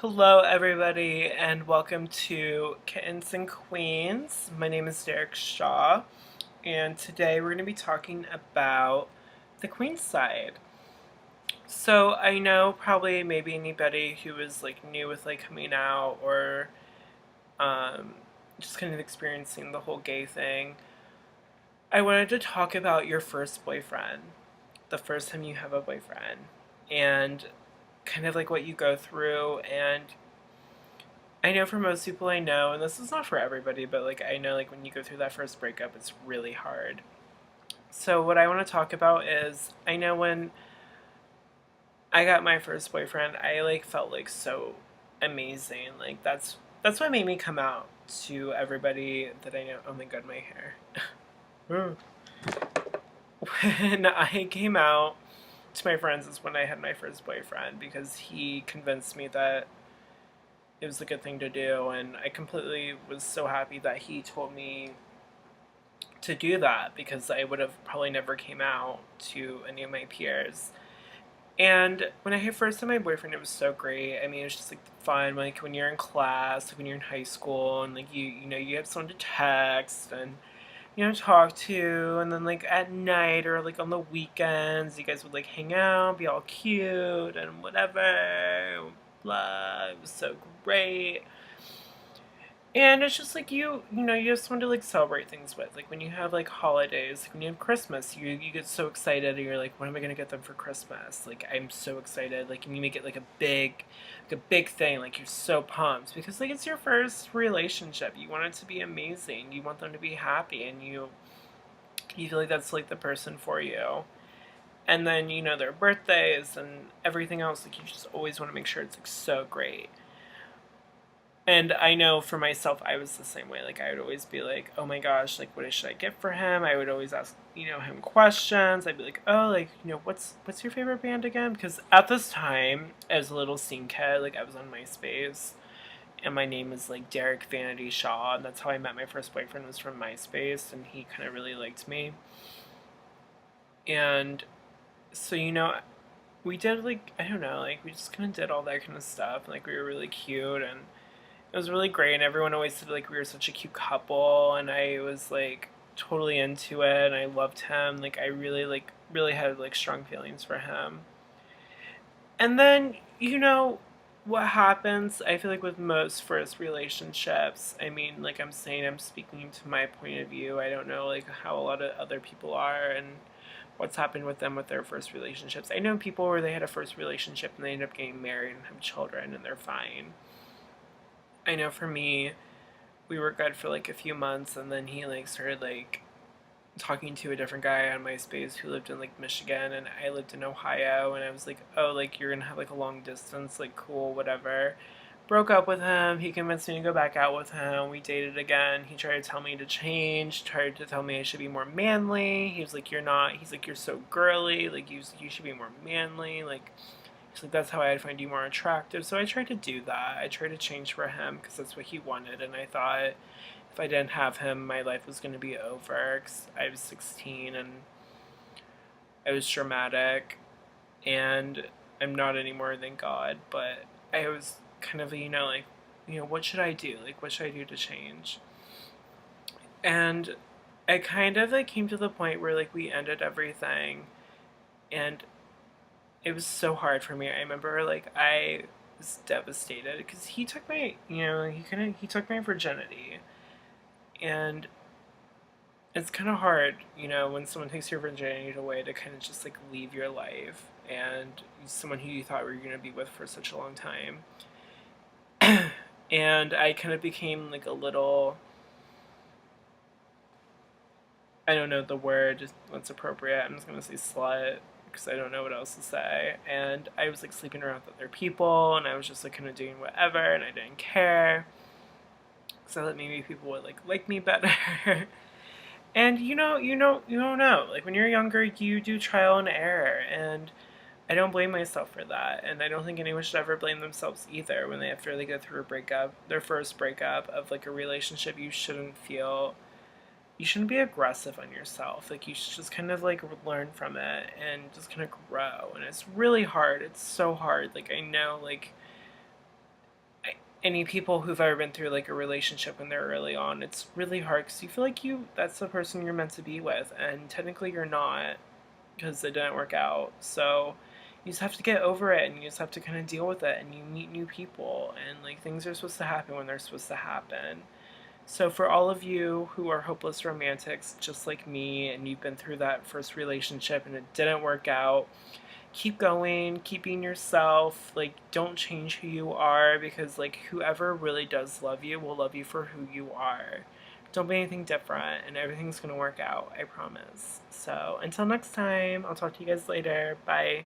Hello, everybody, and welcome to Kittens and Queens. My name is Derek Shaw, and today we're going to be talking about the Queen side. So, I know probably maybe anybody who is like new with like coming out or um, just kind of experiencing the whole gay thing. I wanted to talk about your first boyfriend, the first time you have a boyfriend, and kind of like what you go through. And I know for most people I know, and this is not for everybody, but like I know like when you go through that first breakup, it's really hard. So what I want to talk about is I know when I got my first boyfriend, I like felt like so amazing. Like that's what made me come out to everybody that I know. Oh my god, my hair. When I came out to my friends is when I had my first boyfriend because he convinced me that it was a good thing to do, and I completely was so happy that he told me to do that because I would have probably never came out to any of my peers. And when I first had my boyfriend, it was so great. I mean, it was just like fun, like when you're in class, like when you're in high school, and like you have someone to text and talk to, and then like at night or like on the weekends, you guys would like hang out, be all cute and whatever. Blah. It was so great. And it's just like you just want to like celebrate things with. Like when you have like holidays, like when you have Christmas, you get so excited and you're like, what am I gonna get them for Christmas? Like I'm so excited. Like and you make it like a big thing. Like you're so pumped because like it's your first relationship. You want it to be amazing. You want them to be happy, and you feel like that's like the person for you. And then their birthdays and everything else. Like you just always want to make sure it's like so great. And I know for myself, I was the same way. Like, I would always be like, oh my gosh, like, what should I get for him? I would always ask, him questions. I'd be like, oh, like, what's your favorite band again? Because at this time, as a little scene kid, like, I was on MySpace, and my name is, like, Derek Vanity Shaw, and that's how I met my first boyfriend, was from MySpace, and he kind of really liked me. And so, we did, like, I don't know, like, we just kind of did all that kind of stuff. Like, we were really cute, and it was really great, and everyone always said like we were such a cute couple, and I was like totally into it, and I loved him. Like I really had like strong feelings for him. And then what happens? I feel like with most first relationships, I mean, like I'm saying, I'm speaking to my point of view. I don't know like how a lot of other people are and what's happened with them with their first relationships. I know people where they had a first relationship and they end up getting married and have children and they're fine. I know for me, we were good for like a few months, and then he like started like talking to a different guy on MySpace who lived in like Michigan, and I lived in Ohio, and I was like, oh, like you're gonna have like a long distance, like cool, whatever. Broke up with him. He convinced me to go back out with him. We dated again. He tried to tell me to change. Tried to tell me I should be more manly. He was like, "You're not." He's like, "You're so girly. Like you should be more manly." Like he's like, that's how I'd find you more attractive. So I tried to do that. I tried to change for him because that's what he wanted. And I thought if I didn't have him, my life was going to be over because I was 16 and I was dramatic. And I'm not anymore, thank God. But I was kind of, like, what should I do? Like, what should I do to change? And I kind of like came to the point where like we ended everything, and it was so hard for me. I remember like I was devastated because he took my, he took my virginity, and it's kind of hard, when someone takes your virginity away to kind of just like leave your life and someone who you thought you were gonna be with for such a long time. And I kind of became like a little, I don't know the word, what's appropriate. I'm just gonna say slut because I don't know what else to say. And I was like sleeping around with other people, and I was just like kind of doing whatever, and I didn't care. So that maybe people would like me better. And you don't know. Like when you're younger, you do trial and error, and I don't blame myself for that. And I don't think anyone should ever blame themselves either when after they go through a breakup, their first breakup of like a relationship. You shouldn't be aggressive on yourself. Like you should just kind of like learn from it and just kind of grow. And it's really hard. It's so hard. Like I know like any people who've ever been through like a relationship when they're early on, it's really hard because you feel like that's the person you're meant to be with, and technically you're not because it didn't work out. So you just have to get over it and you just have to kind of deal with it, and you meet new people, and like things are supposed to happen when they're supposed to happen. So for all of you who are hopeless romantics just like me and you've been through that first relationship and it didn't work out, keep going, keep being yourself. Like, don't change who you are, because like whoever really does love you will love you for who you are. Don't be anything different and everything's gonna work out, I promise. So until next time, I'll talk to you guys later. Bye.